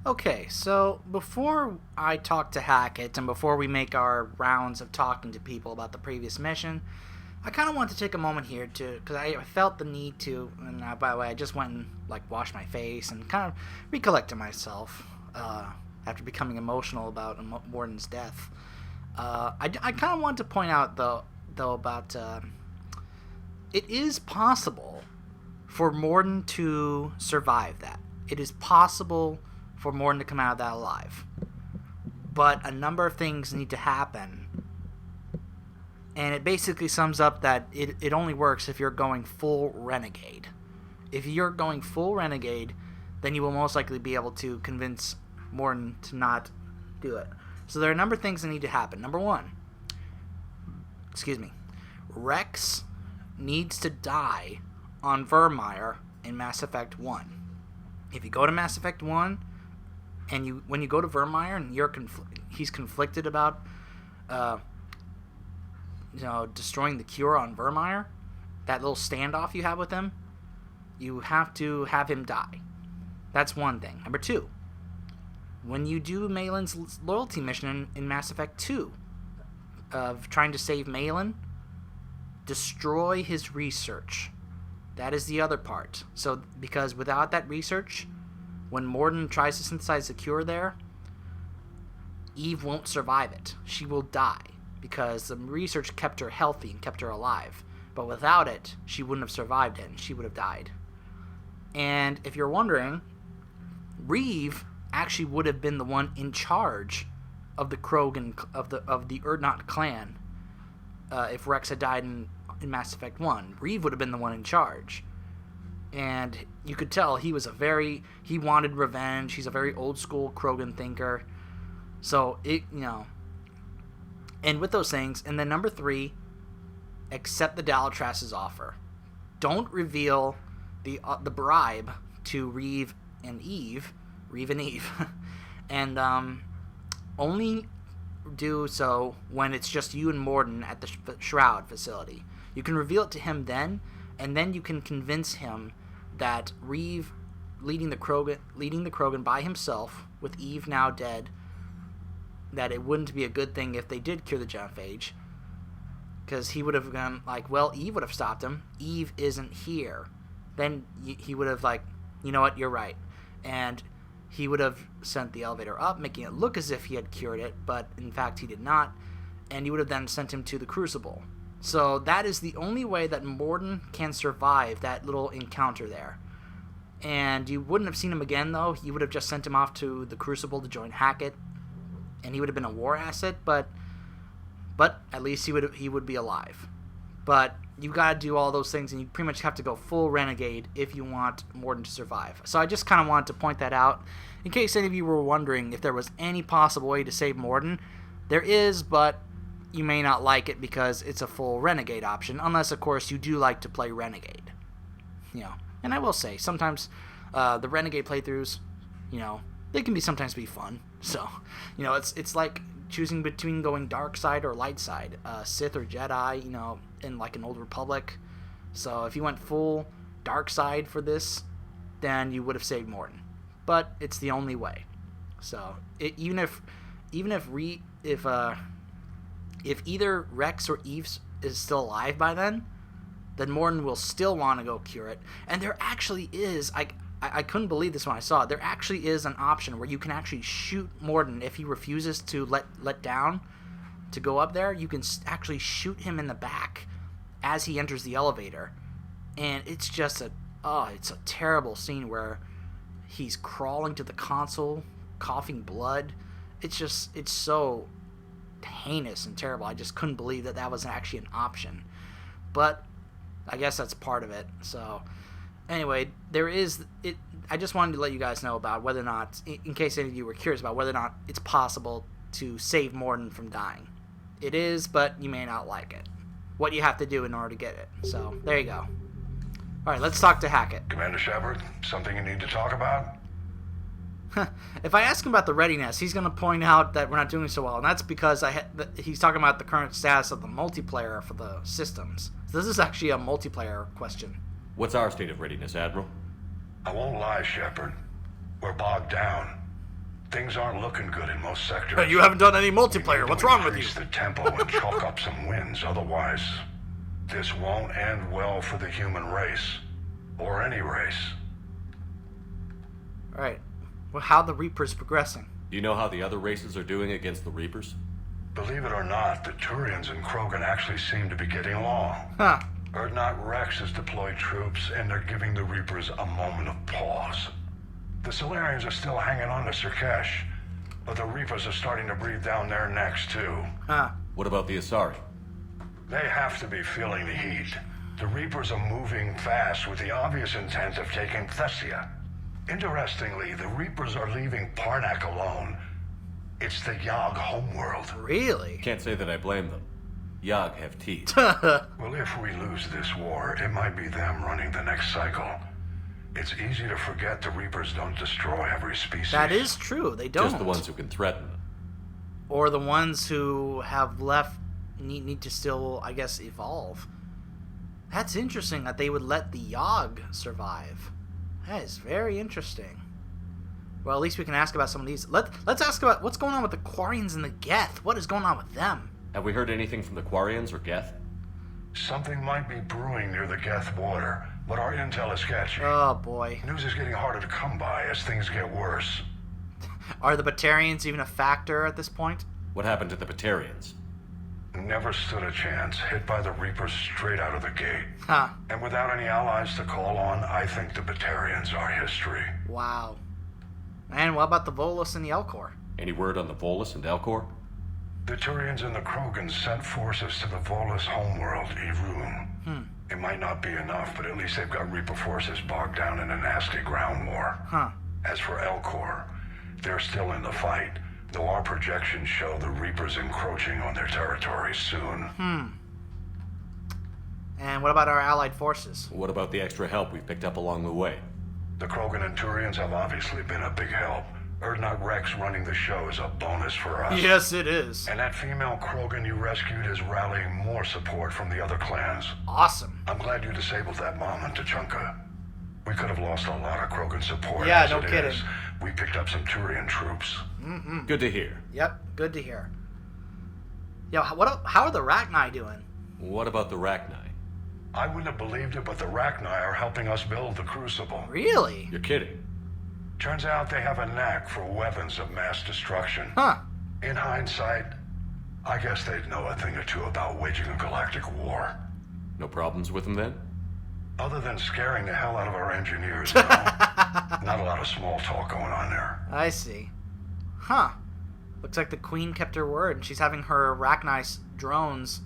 Okay, so before I talk to Hackett and before we make our rounds of talking to people about the previous mission, I kind of want to take a moment here to, because I felt the need to, and by the way, I just went and washed my face and kind of recollected myself after becoming emotional about Morden's death. I kind of want to point out though about it is possible for Morden to survive that. It is possible for Morden to come out of that alive. But a number of things need to happen. And it basically sums up that it only works if you're going full renegade. If you're going full renegade, then you will most likely be able to convince Morden to not do it. So there are a number of things that need to happen. Number one, Rex needs to die on Virmire in Mass Effect 1. If you go to Mass Effect 1, and when you go to Virmire and he's conflicted about destroying the cure on Virmire, that little standoff you have with him, you have to have him die. That's one thing. Number two, when you do Malin's loyalty mission in Mass Effect 2 of trying to save Malin, destroy his research. That is the other part. So, because without that research, when Morden tries to synthesize the cure there, Eve won't survive it. She will die, because the research kept her healthy and kept her alive. But without it, she wouldn't have survived it, and she would have died. And if you're wondering, Reeve actually would have been the one in charge of the Krogan, of the Urdnot clan, if Rex had died in Mass Effect 1. Reeve would have been the one in charge. And you could tell he wanted revenge. He's a very old school Krogan thinker. So, and with those things, and then number 3, accept the Dalatrass's offer. Don't reveal the bribe to Reeve and Eve, and only do so when it's just you and Morden at the Shroud facility. You can reveal it to him then, and then you can convince him that Reeve leading the Krogan by himself, with Eve now dead, that it wouldn't be a good thing if they did cure the genophage, because he would have gone Eve would have stopped him. Eve isn't here. Then he would have you know what, you're right, and he would have sent the elevator up, making it look as if he had cured it, but in fact he did not, and he would have then sent him to the Crucible. So that is the only way that Morden can survive that little encounter there. And you wouldn't have seen him again, though. You would have just sent him off to the Crucible to join Hackett, and he would have been a war asset, but at least he would be alive. But you got to do all those things, and you pretty much have to go full renegade if you want Morden to survive. So I just kind of wanted to point that out, in case any of you were wondering if there was any possible way to save Morden. There is, but you may not like it because it's a full renegade option, unless, of course, you do like to play renegade. And I will say, sometimes the renegade playthroughs, they can sometimes be fun. So, it's like choosing between going dark side or light side, Sith or Jedi, in an Old Republic. So if you went full dark side for this, then you would have saved Morden. But it's the only way. So even if either Rex or Eve is still alive by then Morden will still want to go cure it. And there actually is, I couldn't believe this when I saw it, there actually is an option where you can actually shoot Morden if he refuses to let down to go up there. You can actually shoot him in the back as he enters the elevator. And it's just it's a terrible scene where he's crawling to the console, coughing blood. It's so heinous and terrible. I just couldn't believe that was actually an option. But I guess that's part of it. So anyway, I just wanted to let you guys know about whether or not, in case any of you were curious about whether or not it's possible to save Morden from dying. It is, but you may not like it. What you have to do in order to get it. So there you go. Alright, let's talk to Hackett. Commander Shepard, something you need to talk about? If I ask him about the readiness, he's going to point out that we're not doing so well, and that's because he's talking about the current status of the multiplayer for the systems. So this is actually a multiplayer question. What's our state of readiness, Admiral? I won't lie, Shepard. We're bogged down. Things aren't looking good in most sectors. You haven't done any We multiplayer. need What's to wrong with you? increase the tempo and chalk up some wins. Otherwise, this won't end well for the human race. Or any race. Alright. Well, how the Reaper's progressing? Do you know how the other races are doing against the Reapers? Believe it or not, the Turians and Krogan actually seem to be getting along. Huh. Urdnot Rex has deployed troops, and they're giving the Reapers a moment of pause. The Solarians are still hanging on to Surkesh, but the Reapers are starting to breathe down their necks, too. Huh. What about the Asari? They have to be feeling the heat. The Reapers are moving fast with the obvious intent of taking Thessia. Interestingly, the Reapers are leaving Parnak alone. It's the Yogg homeworld. Really? Can't say that I blame them. Yogg have teeth. Well, if we lose this war, it might be them running the next cycle. It's easy to forget the Reapers don't destroy every species. That is true. They don't. Just the ones who can threaten them. Or the ones who have left need to still, I guess, evolve. That's interesting that they would let the Yogg survive. That is very interesting. Well, at least we can ask about some of these. Let's ask about what's going on with the Quarians and the Geth. What is going on with them? Have we heard anything from the Quarians or Geth? Something might be brewing near the Geth border, but our intel is sketchy. Oh, boy. News is getting harder to come by as things get worse. Are the Batarians even a factor at this point? What happened to the Batarians? Never stood a chance, hit by the Reapers straight out of the gate. Huh. And without any allies to call on, I think the Batarians are history. Wow. And what about the Volus and the Elcor? Any word on the Volus and Elcor? The Turians and the Krogans sent forces to the Volus homeworld, Irun. It might not be enough, but at least they've got Reaper forces bogged down in a nasty ground war. Huh. As for Elcor, they're still in the fight, though our projections show the Reapers encroaching on their territory soon. And what about our allied forces? What about the extra help we've picked up along the way? The Krogan and Turians have obviously been a big help. Urdnot Rex running the show is a bonus for us. Yes, it is. And that female Krogan you rescued is rallying more support from the other clans. Awesome. I'm glad you disabled that bomb in Tuchanka. We could have lost a lot of Krogan support. Yeah, as no it kidding. is. We picked up some Turian troops. Good to hear. Yep, good to hear. Yo, how are the Rachni doing? What about the Rachni? I wouldn't have believed it, but the Rachni are helping us build the Crucible. Really? You're kidding. Turns out they have a knack for weapons of mass destruction. Huh. In hindsight, I guess they'd know a thing or two about waging a galactic war. No problems with them then? Other than scaring the hell out of our engineers, no. Not a lot of small talk going on there. I see. Huh. Looks like the Queen kept her word, and she's having her Rachni drones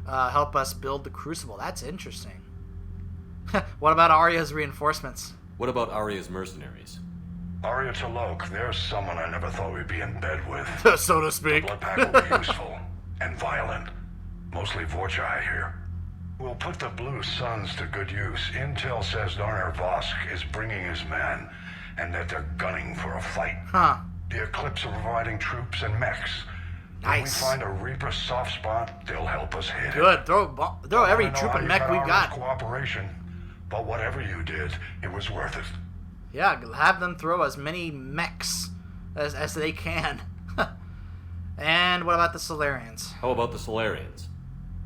help us build the Crucible. That's interesting. What about Arya's reinforcements? What about Arya's mercenaries? Arya T'Loak, there's someone I never thought we'd be in bed with. So to The speak. blood pack will be useful and violent. Mostly Vorcha, I hear. We'll put the Blue Suns to good use. Intel says Darner Vosk is bringing his men, and that they're gunning for a fight. Huh. The Eclipse are providing troops and mechs. When we Nice. find a Reaper soft spot, they'll help us hit it. Good. Throw every I don't know troop how and you mech we've Arya's got. cooperation, but whatever you did, it was worth it. Yeah, have them throw as many mechs as they can. And what about the Solarians? How about the Solarians?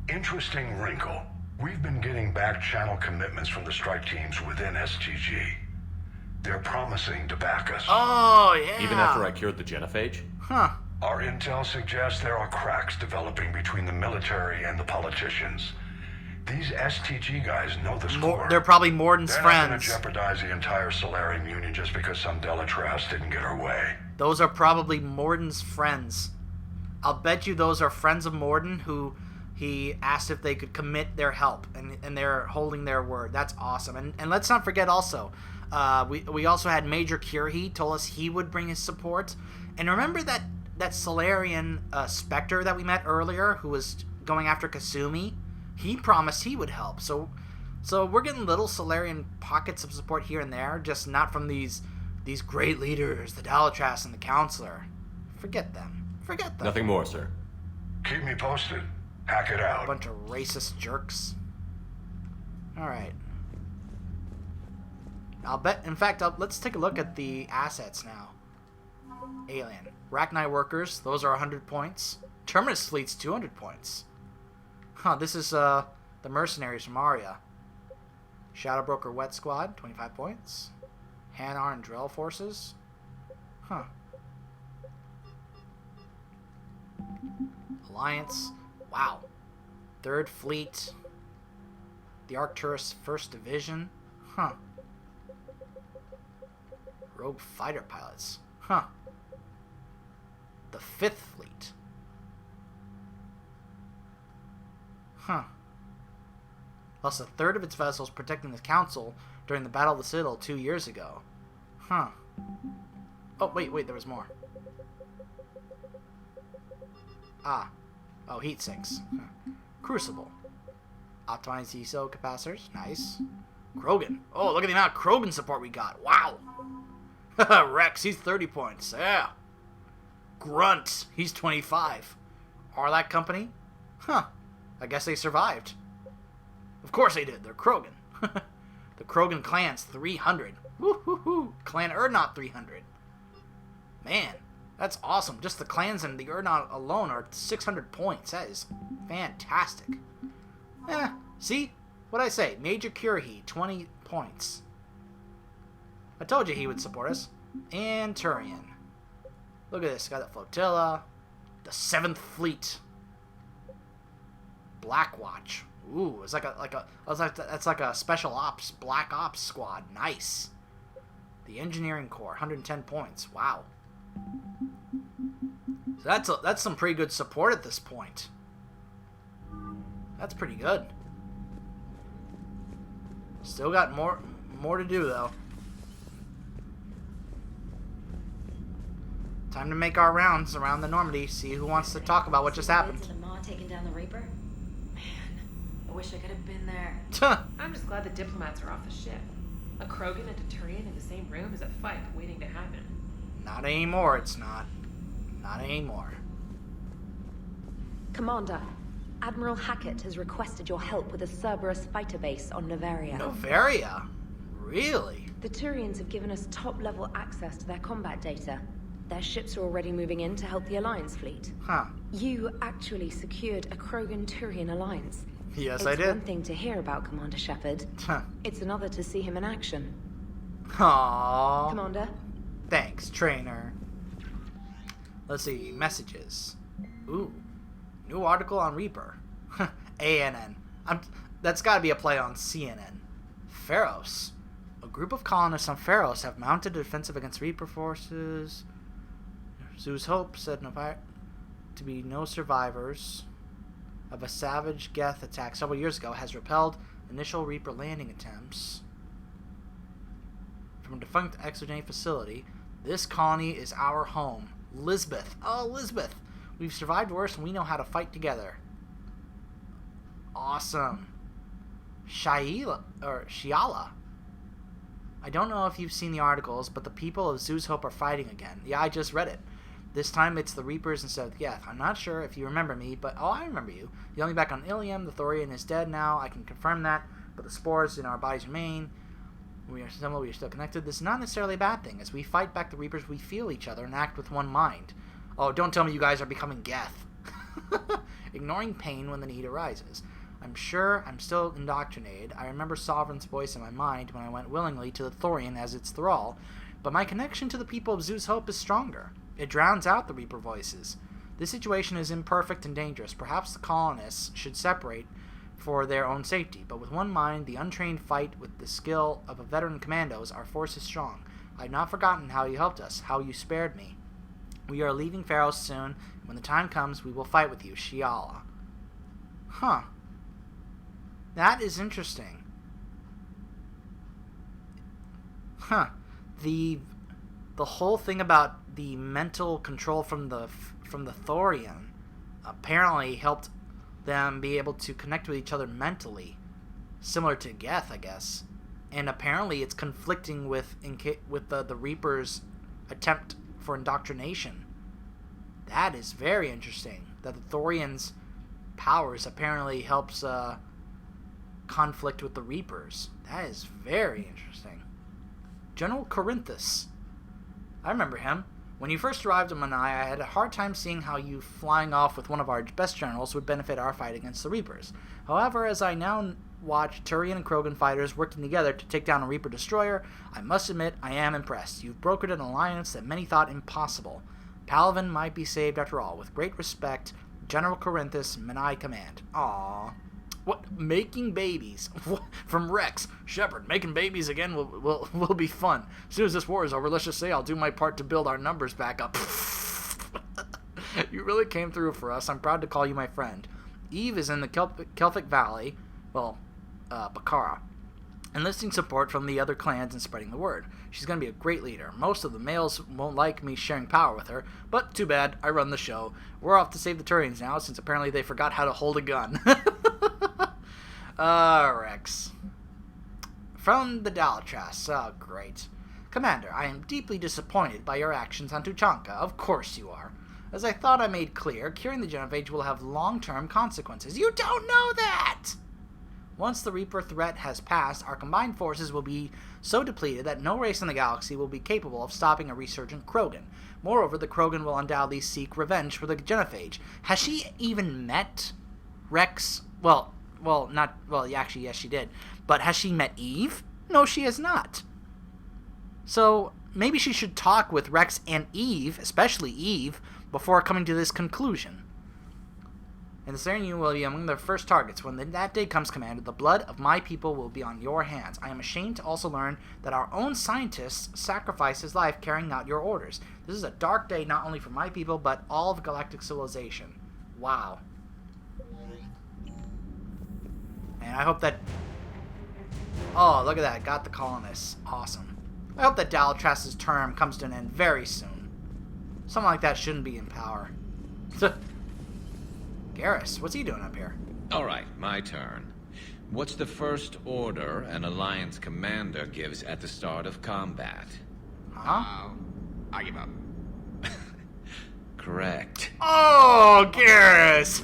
Interesting wrinkle. We've been getting back channel commitments from the strike teams within STG. They're promising to back us. Oh, yeah. Even after I cured the genophage? Huh. Our intel suggests there are cracks developing between the military and the politicians. These STG guys know the score. They're probably Morden's They're not going friends. to jeopardize the entire Solarian Union just because some Delatras didn't get her way. Those are probably Morden's friends. I'll bet you those are friends of Morden who he asked if they could commit their help, and they're holding their word. That's awesome. And let's not forget also, we also had Major Kirhi told us he would bring his support. And remember that Solarian Spectre that we met earlier who was going after Kasumi? He promised he would help. So we're getting little Solarian pockets of support here and there, just not from these great leaders, the Dalatras and the Counselor. Forget them. Forget them. Nothing more, sir. Keep me posted. Hack it out. Bunch of racist jerks. Alright. I'll bet, in fact, let's take a look at the assets now. Alien. Rachni workers, those are 100 points. Terminus fleet's 200 points. Huh, this is the mercenaries from Aria. Shadow Broker Wet Squad, 25 points. Hanar and Drell forces. Huh. Alliance. Wow. 3rd Fleet. The Arcturus 1st Division. Huh. Rogue fighter pilots. Huh. The 5th Fleet. Huh. Lost a third of its vessels protecting the Council during the Battle of the Citadel 2 years ago. Huh. Oh, wait, there was more. Ah. Oh, heat sinks. Huh. Crucible. Optimized ESO capacitors. Nice. Krogan. Oh, look at the amount of Krogan support we got. Wow. Rex, he's 30 points. Yeah. Grunt, he's 25. Arlac Company? Huh. I guess they survived. Of course they did. They're Krogan. The Krogan clan's 300. Woo-hoo-hoo. Clan Urdnot 300. Man, that's awesome. Just the clans and the Urdnot alone are 600 points. That is fantastic. See? What'd I say? Major Curhi, 20 points. I told you he would support us. And Turian. Look at this. Got the flotilla. The 7th Fleet. Blackwatch. Ooh, it's that's like a special ops, black ops squad. Nice. The Engineering Corps, 110 points. Wow. So that's some pretty good support at this point. That's pretty good. Still got more to do though. Time to make our rounds around the Normandy. See who wants to talk about what just happened. Taking down the Reaper? I wish I could have been there. I'm just glad the diplomats are off the ship. A Krogan and a Turian in the same room is a fight waiting to happen. Not anymore, it's not. Not anymore. Commander, Admiral Hackett has requested your help with a Cerberus fighter base on Novaria. Novaria? Really? The Turians have given us top-level access to their combat data. Their ships are already moving in to help the Alliance fleet. Huh. You actually secured a Krogan-Turian alliance. Yes, I did. It's one thing to hear about Commander Shepard. It's another to see him in action. Aww. Commander? Thanks, trainer. Let's see. Messages. Ooh. New article on Reaper. ANN. That's gotta be a play on CNN. Pharos. A group of colonists on Pharos have mounted a defensive against Reaper forces. Zeus Hope said to be no survivors of a savage Geth attack several years ago has repelled initial Reaper landing attempts from a defunct Exogene facility. This colony is our home. Lisbeth. Oh, Lisbeth. We've survived worse and we know how to fight together. Awesome. Shiala. I don't know if you've seen the articles, but the people of Zeus Hope are fighting again. Yeah, I just read it. This time it's the Reapers instead of Geth. I'm not sure if you remember me, but oh, I remember you. You're only back on Ilium. The Thorian is dead now. I can confirm that. But the spores in our bodies remain. We are similar. We are still connected. This is not necessarily a bad thing. As we fight back the Reapers, we feel each other and act with one mind. Oh, don't tell me you guys are becoming Geth. Ignoring pain when the need arises. I'm sure I'm still indoctrinated. I remember Sovereign's voice in my mind when I went willingly to the Thorian as its thrall, but my connection to the people of Zeus Hope is stronger. It drowns out the Reaper voices. This situation is imperfect and dangerous. Perhaps the colonists should separate for their own safety, but with one mind, the untrained fight with the skill of a veteran commandos, our force is strong. I have not forgotten how you helped us, how you spared me. We are leaving Pharos soon. When the time comes, we will fight with you, Shiala. Huh. That is interesting. Huh. The whole thing about the mental control from the Thorian apparently helped them be able to connect with each other mentally, similar to Geth, I guess. And apparently, it's conflicting with the Reaper's attempt for indoctrination. That is very interesting. That the Thorian's powers apparently helps conflict with the Reapers. That is very interesting. General Corinthus. I remember him. When you first arrived in Manai, I had a hard time seeing how you flying off with one of our best generals would benefit our fight against the Reapers. However, as I now watch Turian and Krogan fighters working together to take down a Reaper destroyer, I must admit I am impressed. You've brokered an alliance that many thought impossible. Palaven might be saved after all. With great respect, General Corinthus, Manai Command. Aww. What? Making babies? From Rex. Shepard, making babies again will be fun. As soon as this war is over, let's just say I'll do my part to build our numbers back up. You really came through for us. I'm proud to call you my friend. Eve is in the Kelphic Valley, Bakara, enlisting support from the other clans and spreading the word. She's going to be a great leader. Most of the males won't like me sharing power with her, but too bad, I run the show. We're off to save the Turians now, since apparently they forgot how to hold a gun. Rex. From the Dalatras. Oh, great. Commander, I am deeply disappointed by your actions on Tuchanka. Of course you are. As I thought I made clear, curing the Genophage will have long-term consequences. You don't know that! Once the Reaper threat has passed, our combined forces will be so depleted that no race in the galaxy will be capable of stopping a resurgent Krogan. Moreover, the Krogan will undoubtedly seek revenge for the Genophage. Has she even met Rex? Actually, yes, she did. But has she met Eve? No, she has not. So, maybe she should talk with Rex and Eve, especially Eve, before coming to this conclusion. And the Saren will be among their first targets. When that day comes, Commander, the blood of my people will be on your hands. I am ashamed to also learn that our own scientist sacrificed his life carrying out your orders. This is a dark day not only for my people, but all of galactic civilization. Wow. And I hope that... Oh, look at that. Got the colonists. Awesome. I hope that Dalatras's term comes to an end very soon. Someone like that shouldn't be in power. Garrus, what's he doing up here? All right, my turn. What's the first order an Alliance commander gives at the start of combat? Huh? I give up. Correct. Oh, Garrus!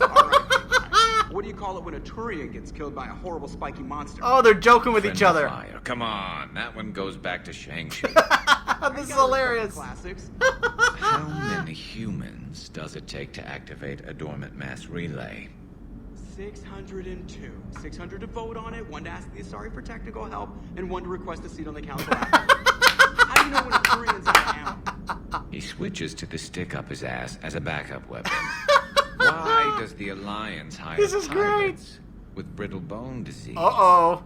What do you call it when a Turian gets killed by a horrible spiky monster? Oh, they're joking with each other. Fire. Come on, that one goes back to Shang-Chi. This is hilarious. Classics. How many humans does it take to activate a dormant mass relay? 602. 600 to vote on it, 1 to ask the Asari for technical help, and 1 to request a seat on the council after. How do you know when a Turian's out of ammo? He switches to the stick up his ass as a backup weapon. Why does the Alliance hire This is pilots with brittle bone disease? Uh-oh.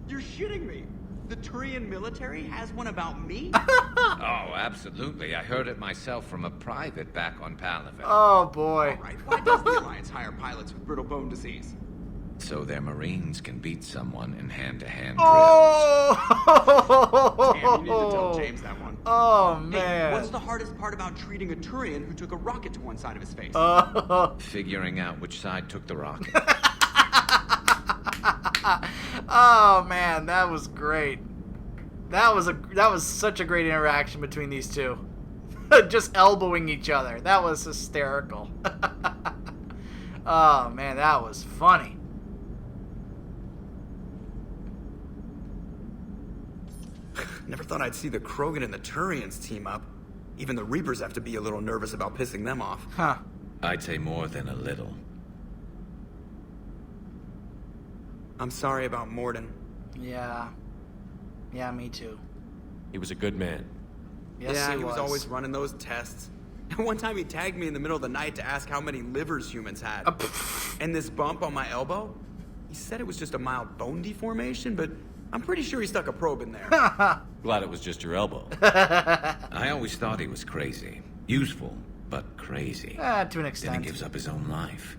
You're shitting me. The Turian military has one about me? Oh, absolutely. I heard it myself from a private back on Palaven. Oh, boy. All right, why does the Alliance hire pilots with brittle bone disease? So their Marines can beat someone in hand-to-hand Oh! Damn, you need to tell James that one. Oh, Hey, man. what's the hardest part about treating a Turian who took a rocket to one side of his face? Oh. drills. Figuring out which side took the rocket. Oh, man, that was great. That was such a great interaction between these two. Just elbowing each other. That was hysterical. Oh, man, that was funny. Never thought I'd see the Krogan and the Turians team up. Even the Reapers have to be a little nervous about pissing them off. Huh. I'd say more than a little. I'm sorry about Morden. Yeah. Yeah, me too. He was a good man. Yes, yeah, he he was was always running those tests. And one time he tagged me in the middle of the night to ask how many livers humans had. And this bump on my elbow, he said it was just a mild bone deformation, but I'm pretty sure he stuck a probe in there. Glad it was just your elbow. I always thought he was crazy. Useful, but crazy. to an Then extent. he gives up his own life.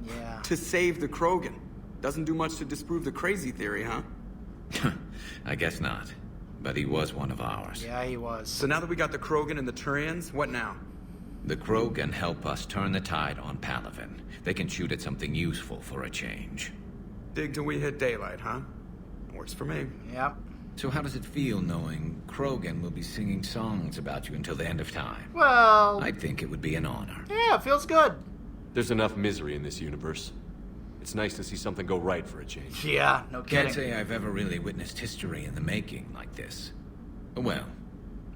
Yeah. To save the Krogan. Doesn't do much to disprove the crazy theory, huh? I guess not. But he was one of ours. Yeah, he was. So now that we got the Krogan and the Turians, what now? The Krogan help us turn the tide on Palaven. They can shoot at something useful for a change. Dig till we hit daylight, huh? Works for me. Yep. So how does it feel knowing Krogan will be singing songs about you until the end of time? Well, I think it would be an honor. yeah, it feels good. There's enough misery in this universe. It's nice to see something go right for a change. Yeah, no Can't kidding. say I've ever really witnessed history in the making like this. Well,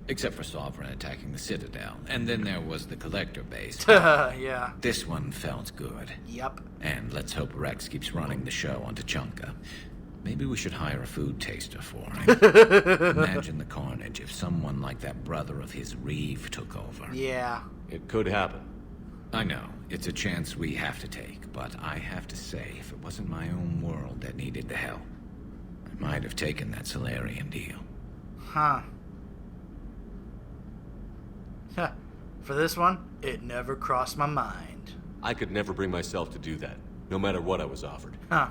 Except for Sovereign attacking the Citadel. And then there was the Collector base. Yeah. This one felt good. Yep. And let's hope Rex keeps running the show on Tuchanka. Maybe we should hire a food taster for him. Imagine the carnage if someone like that brother of his, Reeve, took over. Yeah. It could happen. I know, it's a chance we have to take, but I have to say, if it wasn't my own world that needed the help, I might have taken that Solarian deal. Huh. For this one, it never crossed my mind. I could never bring myself to do that, no matter what I was offered. Huh.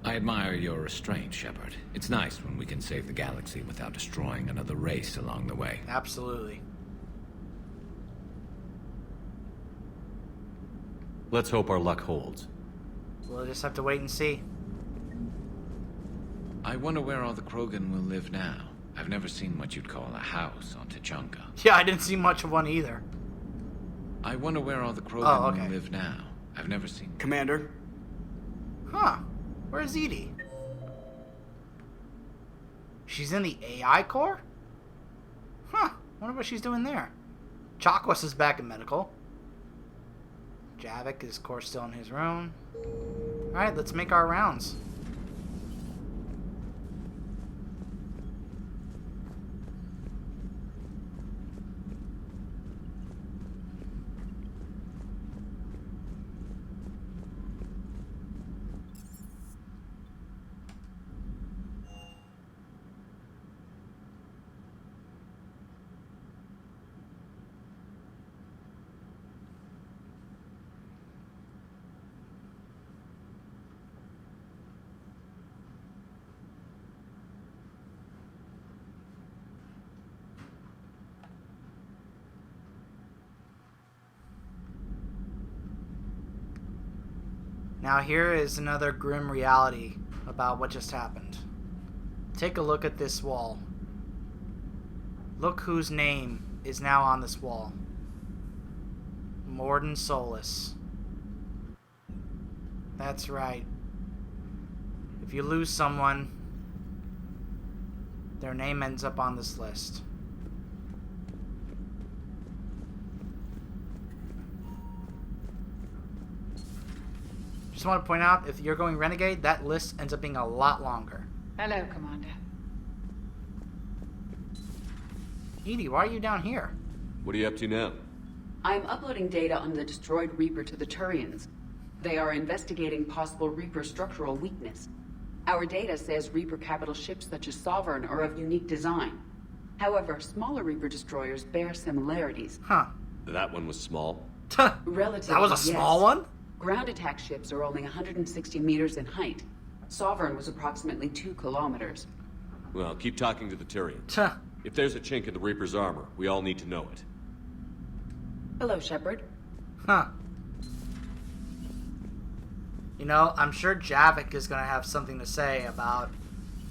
I admire your restraint, Shepard. It's nice when we can save the galaxy without destroying another race along the way. Absolutely. Let's hope our luck holds. We'll just have to wait and see. I wonder where all the Krogan will live now. I've never seen what you'd call a house on Tuchanka. Yeah, I didn't see much of one either. I wonder where all the Krogan okay. will live now. I've never seen... Commander, Huh. Where's Edie? She's in the AI core? Huh. Wonder what she's doing there. Chakwas is back in medical. Javik is, of course, still in his room. Alright, let's make our rounds. Now here is another grim reality about what just happened. Take a look at this wall. Look whose name is now on this wall. Mordin Solus. That's right. If you lose someone, their name ends up on this list. Just want to point out, if you're going Renegade, that list ends up being a lot longer. Hello, Commander. Edie, why are you down here? What are you up to now? I'm uploading data on the destroyed Reaper to the Turians. They are investigating possible Reaper structural weakness. Our data says Reaper capital ships such as Sovereign are of unique design. However, smaller Reaper destroyers bear similarities. Huh. That one was small. Relatively, That was a small one? Ground attack ships are only 160 meters in height. Sovereign was approximately 2 kilometers. Well, keep talking to the Tyrians. Tuh. If there's a chink in the Reaper's armor, we all need to know it. Hello, Shepard. Huh. You know, I'm sure Javik is going to have something to say about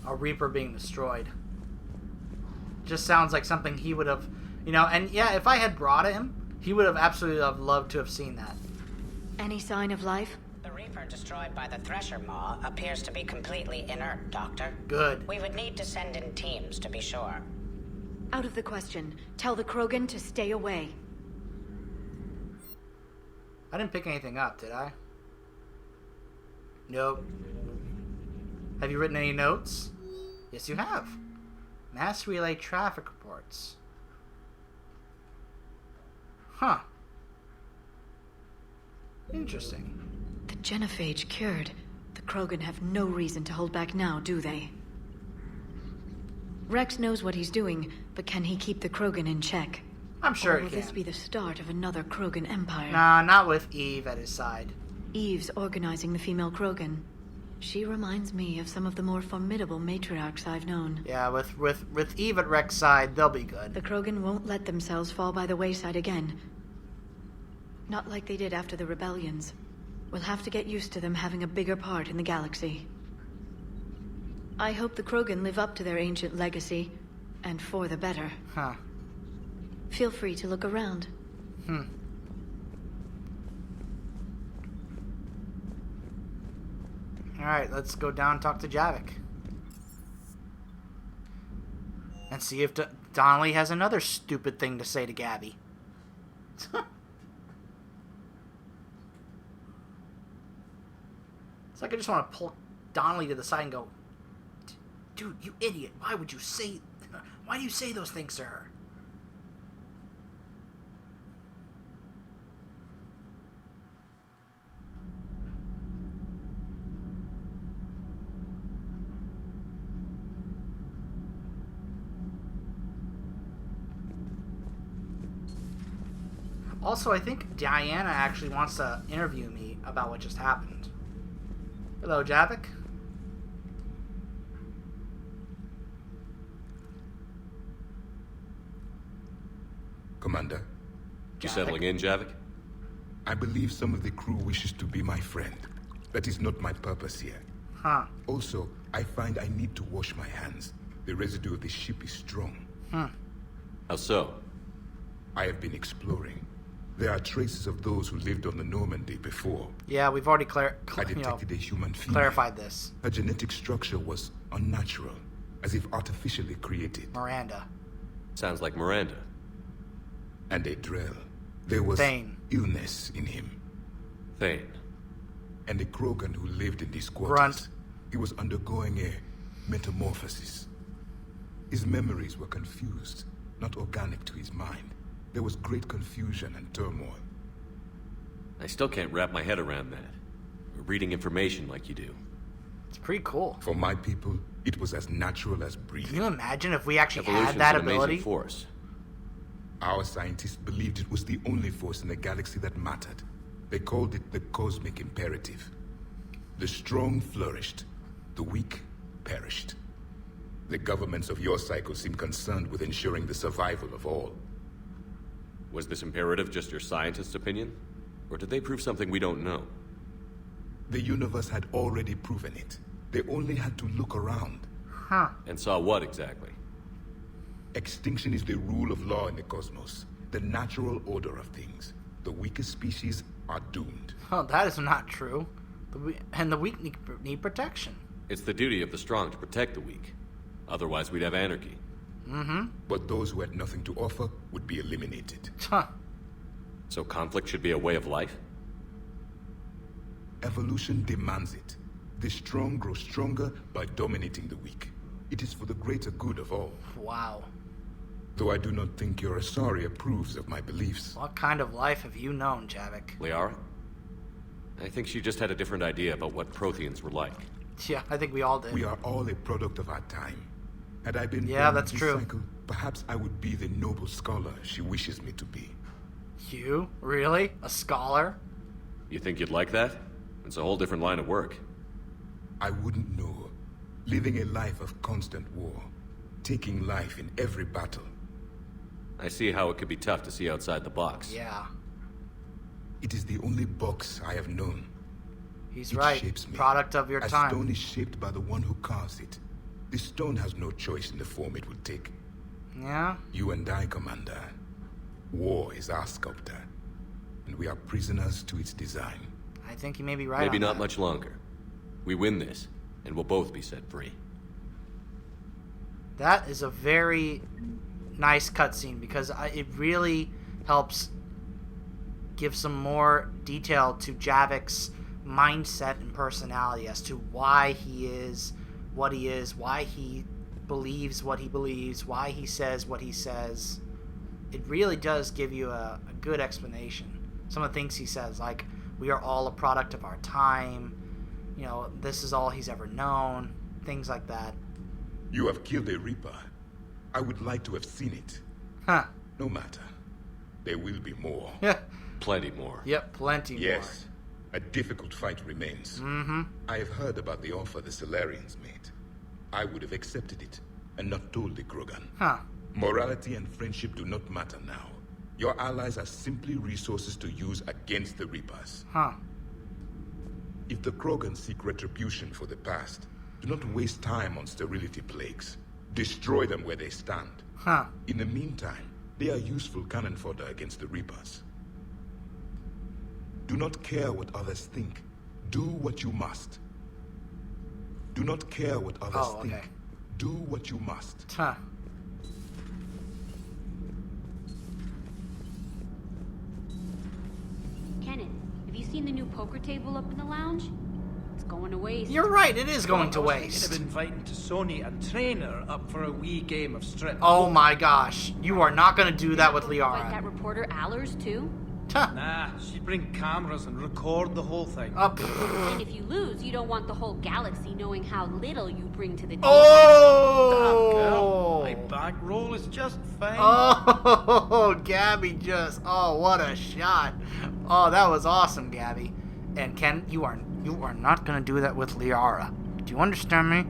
a Reaper being destroyed. Just sounds like something he would have, you know, and yeah, if I had brought him, he would have absolutely loved to have seen that. Any sign of life? The Reaper destroyed by the Thresher Maw appears to be completely inert, Doctor. Good. We would need to send in teams to be sure. Out of the question. Tell the Krogan to stay away. I didn't pick anything up, did I? Nope. Have you written any notes? Yes, you have. Mass relay traffic reports. Huh. Interesting. The genophage cured. The Krogan have no reason to hold back now, do they? Rex knows what he's doing, but can he keep the Krogan in check? I'm sure or he will can. this be the start of another Krogan empire? Nah, not with Eve at his side. Eve's organizing the female Krogan. She reminds me of some of the more formidable matriarchs I've known. Yeah, with Eve at Rex's side, they'll be good. The Krogan won't let themselves fall by the wayside again. Not like they did after the rebellions. We'll have to get used to them having a bigger part in the galaxy. I hope the Krogan live up to their ancient legacy, and for the better. Huh. Feel free to look around. Alright, let's go down and talk to Javik. And see if Donnelly has another stupid thing to say to Gabby. It's like I just want to pull Donnelly to the side and go, dude, you idiot. Why do you say those things to her? Also, I think Diana actually wants to interview me about what just happened. Hello, Javik. Commander. You settling in, Javik? I believe some of the crew wishes to be my friend. That is not my purpose here. Huh. Also, I find I need to wash my hands. The residue of the ship is strong. How so? I have been exploring. There are traces of those who lived on the Normandy before. Yeah, we've already I detected a human female. clarified this. Her genetic structure was unnatural, as if artificially created. Miranda. Sounds like Miranda. And a Drell. There was Thane. illness in him. Thane. And a Krogan who lived in these quarters. Grunt. He was undergoing a metamorphosis. His memories were confused, not organic to his mind. There was great confusion and turmoil. I still can't wrap my head around that. Reading information like you do. It's pretty cool. For my people, it was as natural as breathing. Can you imagine if we actually Evolution's had that an amazing ability? force. Our scientists believed it was the only force in the galaxy that mattered. They called it the cosmic imperative. The strong flourished, the weak perished. The governments of your cycle seem concerned with ensuring the survival of all. Was this imperative just your scientist's opinion? Or did they prove something we don't know? The universe had already proven it. They only had to look around. Huh. And saw what exactly? Extinction is the rule of law in the cosmos, the natural order of things. The weakest species are doomed. Oh, that is not true. And the weak need protection. It's the duty of the strong to protect the weak. Otherwise, we'd have anarchy. Mm-hmm. But those who had nothing to offer would be eliminated. Huh. So conflict should be a way of life? Evolution demands it. The strong grow stronger by dominating the weak. It is for the greater good of all. Wow. Though I do not think your Asari approves of my beliefs. What kind of life have you known, Javik? Liara? I think she just had a different idea about what Protheans were like. Yeah, I think we all did. We are all a product of our time. Had I been Yeah, born that's in this true. cycle, perhaps I would be the noble scholar she wishes me to be. You? Really? A scholar? You think you'd like that? It's a whole different line of work. I wouldn't know. Living a life of constant war. Taking life in every battle. I see how it could be tough to see outside the box. Yeah. It is the only box I have known. He's It right. shapes me. Product of your A time. stone is shaped by the one who carves it. The stone has no choice in the form it will take. Yeah? You and I, Commander. War is our sculptor. And we are prisoners to its design. I think you may be right Maybe on not that. much longer. We win this, and we'll both be set free. That is a very nice cutscene because it really helps give some more detail to Javik's mindset and personality as to why he is what he is, why he believes what he believes, why he says what he says. It really does give you a good explanation. Some of the things he says, like, we are all a product of our time, you know, this is all he's ever known, things like that. You have killed a Reaper. I would like to have seen it. Huh. No matter. There will be more. Yeah. Plenty more. Yep, plenty Yes. A difficult fight remains. Mm-hmm. I have heard about the offer the Solarians made. I would have accepted it, and not told the Krogan. Huh. Morality and friendship do not matter now. Your allies are simply resources to use against the Reapers. Huh. If the Krogan seek retribution for the past, do not waste time on sterility plagues. Destroy them where they stand. Huh. In the meantime, they are useful cannon fodder against the Reapers. Do not care what others think. Do what you must. Do not care what others think. Do what you must. Huh. seen the new poker table up in the lounge? It's going to waste. You're right, it is going to I was waste. thinking of inviting Sony and Trainer up for a wee game of strip. Oh my gosh. You are not going to do that with Like Liara. that reporter Allers, too? Nah, she'd bring cameras and record the whole thing. And if you lose, you don't want the whole galaxy knowing how little you bring to the table. Oh! My bankroll is just fine. Oh, Gabby just... Oh, what a shot. Oh, that was awesome, Gabby. And Ken, you are not going to do that with Liara. Do you understand me?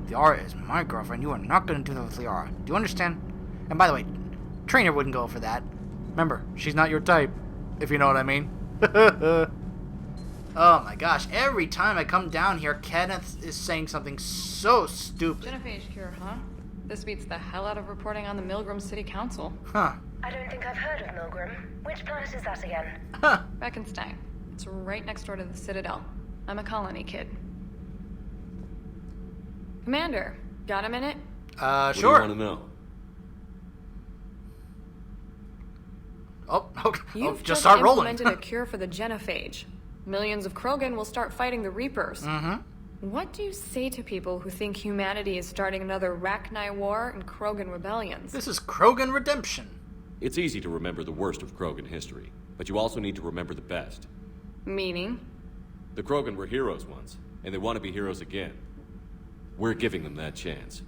Liara is my girlfriend. You are not going to do that with Liara. Do you understand? And by the way, Trainer wouldn't go for that. Remember, she's not your type, if you know what I mean. Oh my gosh, every time I come down here, Kenneth is saying something so stupid. Genophage cure, huh? This beats the hell out of reporting on the Milgram City Council. Huh. I don't think I've heard of Milgram. Which planet is that again? Huh. Beckenstein. It's right next door to the Citadel. I'm a colony kid. Commander, got a minute? What do you sure. want to know? You've just start rolling. implemented a cure for the genophage. Millions of Krogan will start fighting the Reapers. Mm-hmm. What do you say to people who think humanity is starting another Rachni War and Krogan rebellions? This is Krogan redemption. It's easy to remember the worst of Krogan history, but you also need to remember the best. Meaning? The Krogan were heroes once, and they want to be heroes again. We're giving them that chance.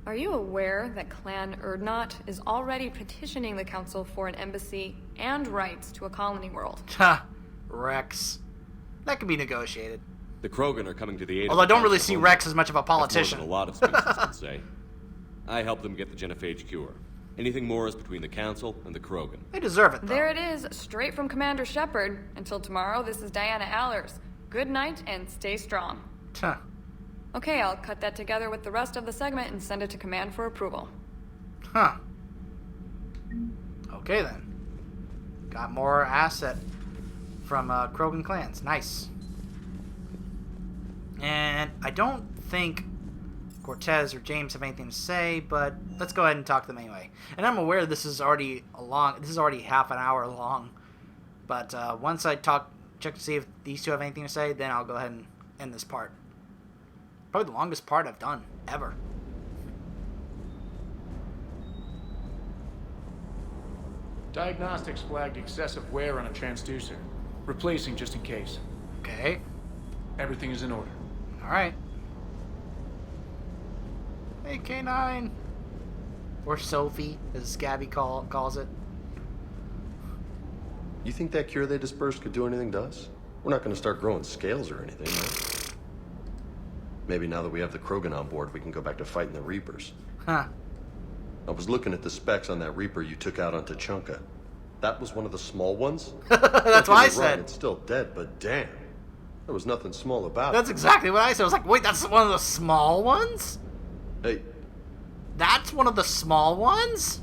Are you aware that Clan Urdnot is already petitioning the Council for an embassy and rights to a colony world? Ha! Rex. That could be negotiated. The Krogan are coming to the aid Although I of the don't really Council see only. Rex as much of a That's more politician. than a lot of species can say. I helped them get the genophage cure. Anything more is between the Council and the Krogan. They deserve it, though. There it is, straight from Commander Shepard. Until tomorrow, this is Diana Allers. Good night and stay strong. Huh. Okay, I'll cut that together with the rest of the segment and send it to Command for approval. Huh. Okay, then. Got more asset from Krogan clans. Nice. And I don't think Cortez or James have anything to say, but let's go ahead and talk to them anyway. And I'm aware this is already half an hour long. But once I check to see if these two have anything to say, then I'll go ahead and end this part. Probably the longest part I've done, ever. Diagnostics flagged excessive wear on a transducer. Replacing just in case. Okay. Everything is in order. Alright. Hey, K9. Or Sophie, as Gabby calls it. You think that cure they dispersed could do anything to us? We're not going to start growing scales or anything, right? Maybe now that we have the Krogan on board, we can go back to fighting the Reapers. Huh. I was looking at the specs on that Reaper you took out on Tachanka. That was one of the small ones? That's what I said. It's still dead, but damn. There was nothing small about it. That's exactly what I said. I was like, wait, that's one of the small ones? Hey. That's one of the small ones?